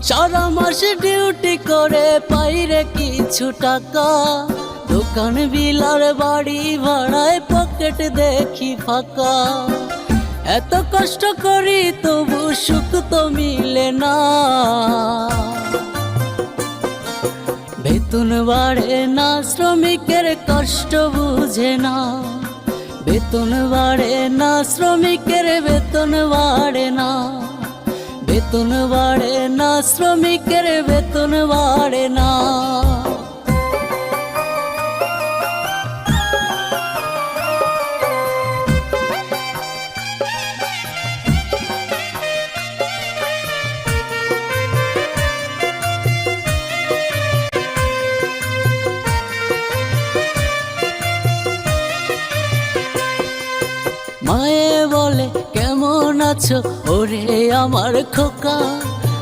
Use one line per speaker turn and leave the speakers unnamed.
সারা মাসে ডিউটি করে পাইরে কিছু টাকা, দোকান বিলার বাড়ি ভাড়ায় পকেট দেখি ফাঁকা। এত কষ্ট করি তবু সুখ তো মিলে না, বেতন বাড়ে না শ্রমিকের কষ্ট বুঝে না। বেতন বাড়ে না শ্রমিকের বেতন বাড়ে না, বেতন বাড়ে না শ্রমিকের বেতন বাড়ে না। মায়ে বলে কেমন আছো ওরে আমার খোকা,